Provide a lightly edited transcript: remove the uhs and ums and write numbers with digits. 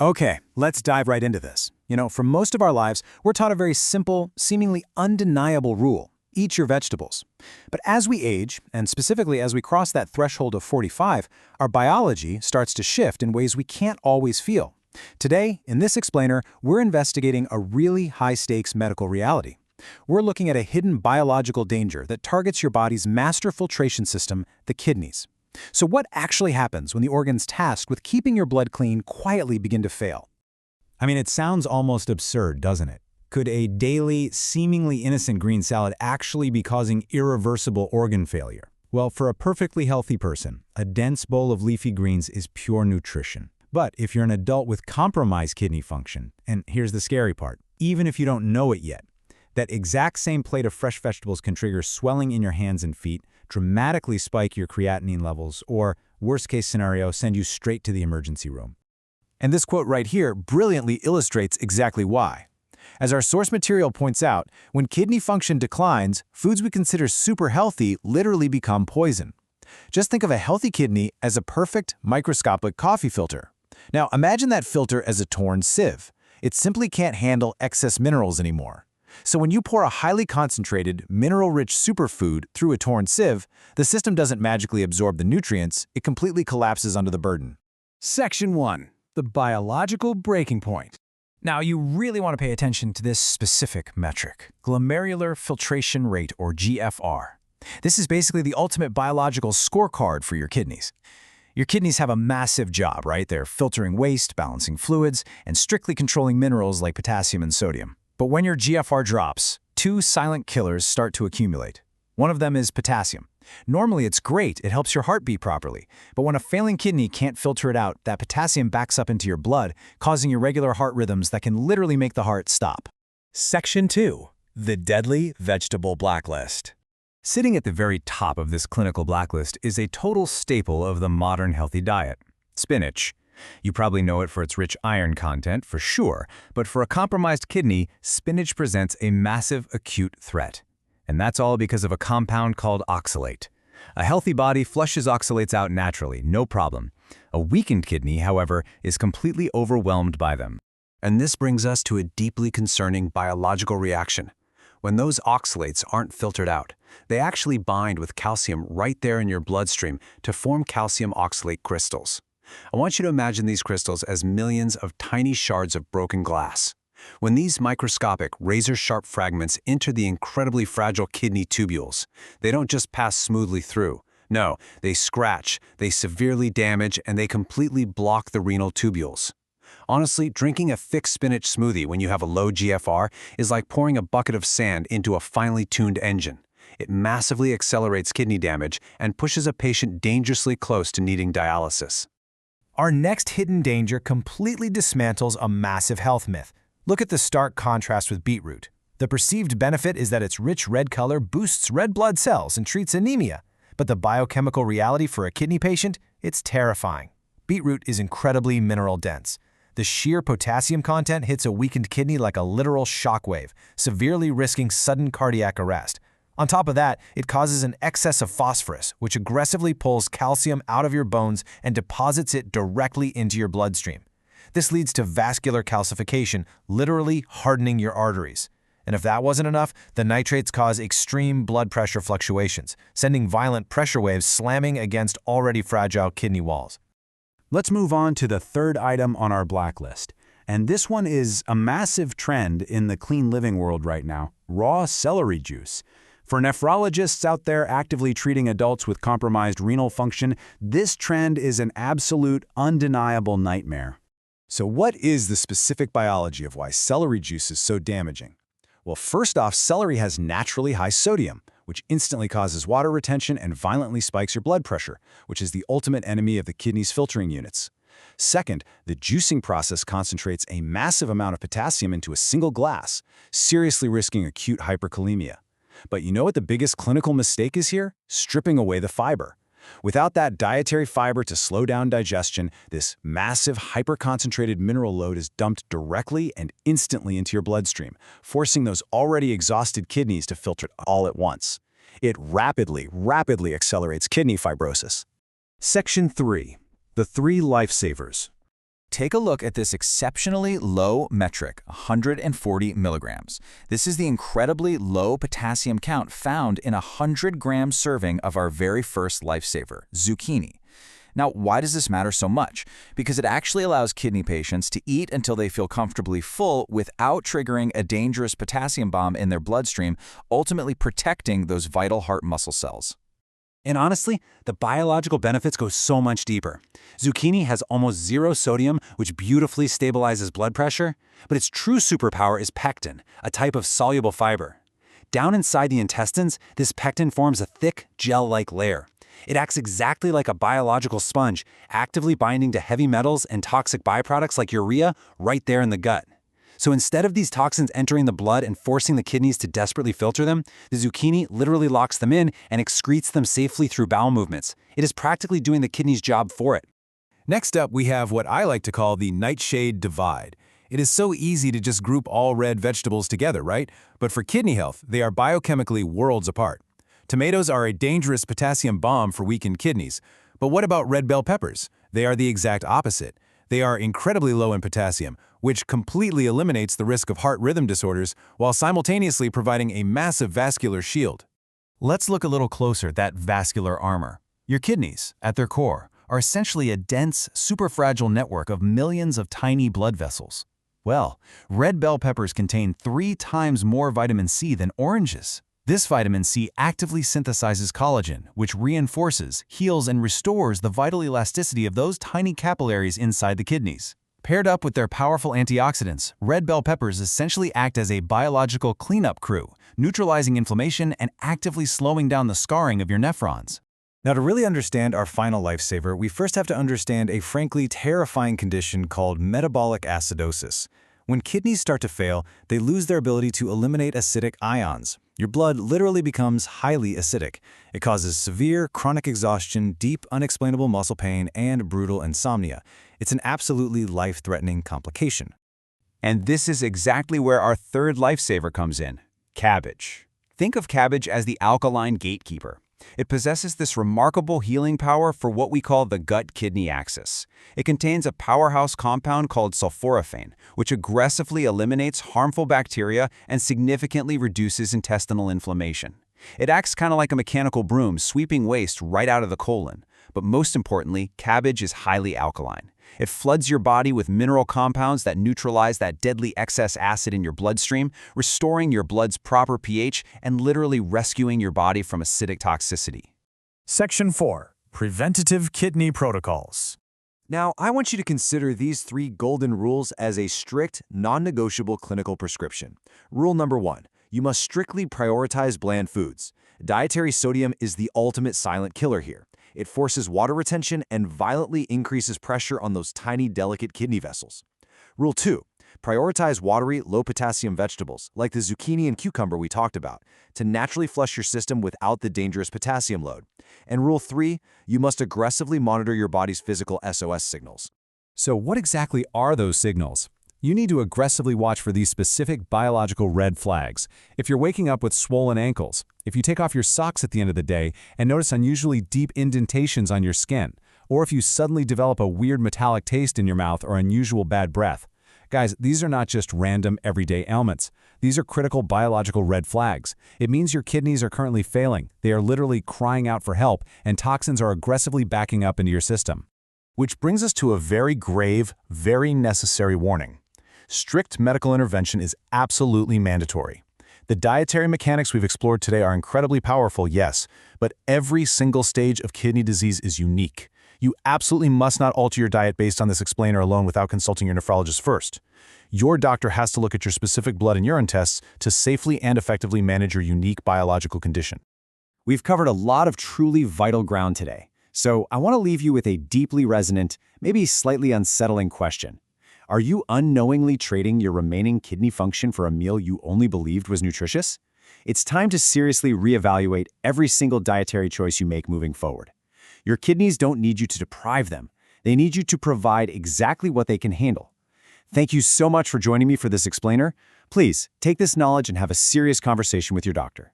Okay, let's dive right into this. For most of our lives, we're taught a very simple, seemingly undeniable rule. Eat your vegetables. But as we age, and specifically as we cross that threshold of 45, our biology starts to shift in ways we can't always feel. Today, in this explainer, we're investigating a really high-stakes medical reality. We're looking at a hidden biological danger that targets your body's master filtration system, the kidneys. So what actually happens when the organs tasked with keeping your blood clean quietly begin to fail? I mean, it sounds almost absurd, doesn't it? Could a daily, seemingly innocent green salad actually be causing irreversible organ failure? Well, for a perfectly healthy person, a dense bowl of leafy greens is pure nutrition. But if you're an adult with compromised kidney function, and here's the scary part, even if you don't know it yet, that exact same plate of fresh vegetables can trigger swelling in your hands and feet, dramatically spike your creatinine levels, or, worst-case scenario, send you straight to the emergency room. And this quote right here brilliantly illustrates exactly why. As our source material points out, when kidney function declines, foods we consider super healthy literally become poison. Just think of a healthy kidney as a perfect, microscopic coffee filter. Now imagine that filter as a torn sieve. It simply can't handle excess minerals anymore. So when you pour a highly concentrated, mineral-rich superfood through a torn sieve, the system doesn't magically absorb the nutrients, it completely collapses under the burden. Section 1. The biological breaking point. Now, you really want to pay attention to this specific metric, glomerular filtration rate, or GFR. This is basically the ultimate biological scorecard for your kidneys. Your kidneys have a massive job, right? They're filtering waste, balancing fluids, and strictly controlling minerals like potassium and sodium. But when your GFR drops, two silent killers start to accumulate. One of them is potassium. Normally it's great, it helps your heart beat properly. But when a failing kidney can't filter it out, that potassium backs up into your blood, causing irregular heart rhythms that can literally make the heart stop. Section 2. The deadly vegetable blacklist. Sitting at the very top of this clinical blacklist is a total staple of the modern healthy diet: spinach. You probably know it for its rich iron content, for sure, but for a compromised kidney, spinach presents a massive acute threat. And that's all because of a compound called oxalate. A healthy body flushes oxalates out naturally, no problem. A weakened kidney, however, is completely overwhelmed by them. And this brings us to a deeply concerning biological reaction. When those oxalates aren't filtered out, they actually bind with calcium right there in your bloodstream to form calcium oxalate crystals. I want you to imagine these crystals as millions of tiny shards of broken glass. When these microscopic, razor-sharp fragments enter the incredibly fragile kidney tubules, they don't just pass smoothly through. No, they scratch, they severely damage, and they completely block the renal tubules. Honestly, drinking a thick spinach smoothie when you have a low GFR is like pouring a bucket of sand into a finely tuned engine. It massively accelerates kidney damage and pushes a patient dangerously close to needing dialysis. Our next hidden danger completely dismantles a massive health myth. Look at the stark contrast with beetroot. The perceived benefit is that its rich red color boosts red blood cells and treats anemia. But the biochemical reality for a kidney patient? It's terrifying. Beetroot is incredibly mineral dense. The sheer potassium content hits a weakened kidney like a literal shockwave, severely risking sudden cardiac arrest. On top of that, it causes an excess of phosphorus, which aggressively pulls calcium out of your bones and deposits it directly into your bloodstream. This leads to vascular calcification, literally hardening your arteries. And if that wasn't enough, the nitrates cause extreme blood pressure fluctuations, sending violent pressure waves slamming against already fragile kidney walls. Let's move on to the third item on our blacklist. And this one is a massive trend in the clean living world right now: raw celery juice. For nephrologists out there actively treating adults with compromised renal function, this trend is an absolute, undeniable nightmare. So what is the specific biology of why celery juice is so damaging? Well, first off, celery has naturally high sodium, which instantly causes water retention and violently spikes your blood pressure, which is the ultimate enemy of the kidney's filtering units. Second, the juicing process concentrates a massive amount of potassium into a single glass, seriously risking acute hyperkalemia. But you know what the biggest clinical mistake is here? Stripping away the fiber. Without that dietary fiber to slow down digestion, this massive hyper-concentrated mineral load is dumped directly and instantly into your bloodstream, forcing those already exhausted kidneys to filter it all at once. It rapidly accelerates kidney fibrosis. Section 3. The 3 lifesavers. take a look at this exceptionally low metric, 140 milligrams. This is the incredibly low potassium count found in a 100-gram serving of our very first lifesaver, zucchini. Now, why does this matter so much? Because it actually allows kidney patients to eat until they feel comfortably full without triggering a dangerous potassium bomb in their bloodstream, ultimately protecting those vital heart muscle cells. And honestly, the biological benefits go so much deeper. Zucchini has almost zero sodium, which beautifully stabilizes blood pressure, but its true superpower is pectin, a type of soluble fiber. Down inside the intestines, this pectin forms a thick, gel-like layer. It acts exactly like a biological sponge, actively binding to heavy metals and toxic byproducts like urea right there in the gut. So instead of these toxins entering the blood and forcing the kidneys to desperately filter them, the zucchini literally locks them in and excretes them safely through bowel movements. It is practically doing the kidney's job for it. Next up, we have what I like to call the nightshade divide. It is so easy to just group all red vegetables together, right? But for kidney health, they are biochemically worlds apart. Tomatoes are a dangerous potassium bomb for weakened kidneys. But what about red bell peppers? They are the exact opposite. They are incredibly low in potassium, which completely eliminates the risk of heart rhythm disorders while simultaneously providing a massive vascular shield. Let's look a little closer at that vascular armor. Your kidneys, at their core, are essentially a dense, superfragile network of millions of tiny blood vessels. Well, red bell peppers contain 3 times more vitamin C than oranges. This vitamin C actively synthesizes collagen, which reinforces, heals, and restores the vital elasticity of those tiny capillaries inside the kidneys. Paired up with their powerful antioxidants, red bell peppers essentially act as a biological cleanup crew, neutralizing inflammation and actively slowing down the scarring of your nephrons. Now, to really understand our final lifesaver, we first have to understand a frankly terrifying condition called metabolic acidosis. When kidneys start to fail, they lose their ability to eliminate acidic ions. Your blood literally becomes highly acidic. It causes severe chronic exhaustion, deep unexplainable muscle pain, and brutal insomnia. It's an absolutely life-threatening complication. And this is exactly where our third lifesaver comes in, cabbage. Think of cabbage as the alkaline gatekeeper. It possesses this remarkable healing power for what we call the gut-kidney axis. It contains a powerhouse compound called sulforaphane, which aggressively eliminates harmful bacteria and significantly reduces intestinal inflammation. It acts kind of like a mechanical broom, sweeping waste right out of the colon. But most importantly, cabbage is highly alkaline. It floods your body with mineral compounds that neutralize that deadly excess acid in your bloodstream, restoring your blood's proper pH and literally rescuing your body from acidic toxicity. Section 4. Preventative Kidney Protocols. Now, I want you to consider these 3 golden rules as a strict, non-negotiable clinical prescription. Rule number 1. You must strictly prioritize bland foods. Dietary sodium is the ultimate silent killer here. It forces water retention and violently increases pressure on those tiny, delicate kidney vessels. Rule 2. Prioritize watery, low-potassium vegetables, like the zucchini and cucumber we talked about, to naturally flush your system without the dangerous potassium load. And Rule 3. You must aggressively monitor your body's physical SOS signals. So what exactly are those signals? You need to aggressively watch for these specific biological red flags. If you're waking up with swollen ankles, if you take off your socks at the end of the day and notice unusually deep indentations on your skin, or if you suddenly develop a weird metallic taste in your mouth or unusual bad breath. Guys, these are not just random everyday ailments. These are critical biological red flags. It means your kidneys are currently failing. They are literally crying out for help, and toxins are aggressively backing up into your system. Which brings us to a very grave, very necessary warning. Strict medical intervention is absolutely mandatory. The dietary mechanics we've explored today are incredibly powerful, yes, but every single stage of kidney disease is unique. You absolutely must not alter your diet based on this explainer alone without consulting your nephrologist first. Your doctor has to look at your specific blood and urine tests to safely and effectively manage your unique biological condition. We've covered a lot of truly vital ground today, so I want to leave you with a deeply resonant, maybe slightly unsettling question. Are you unknowingly trading your remaining kidney function for a meal you only believed was nutritious? It's time to seriously reevaluate every single dietary choice you make moving forward. Your kidneys don't need you to deprive them. They need you to provide exactly what they can handle. Thank you so much for joining me for this explainer. Please take this knowledge and have a serious conversation with your doctor.